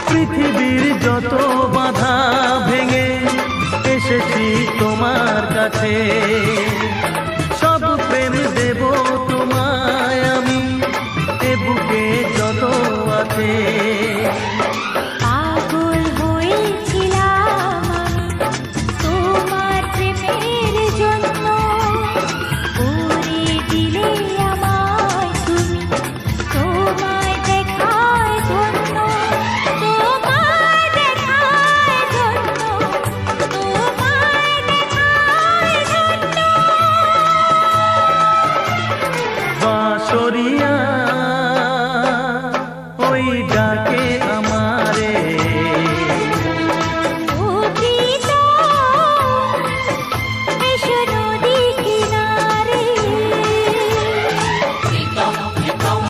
পৃথিবীর যত বাধা ভেঙে এসেছি তোমার কাছে, সব প্রেম দেব তোমায় আমি, এ বুকে যত আছে। পাগল হয়েছিলাম তোমার প্রেমের জন্য, করে দিলে আমায় তুমি, তোমায় দেখায় ধন্য, তোমায় দেখায় ধন্য, তোমায় দেখায় ধন্য। বাঁশরিয়া ওই ডাকে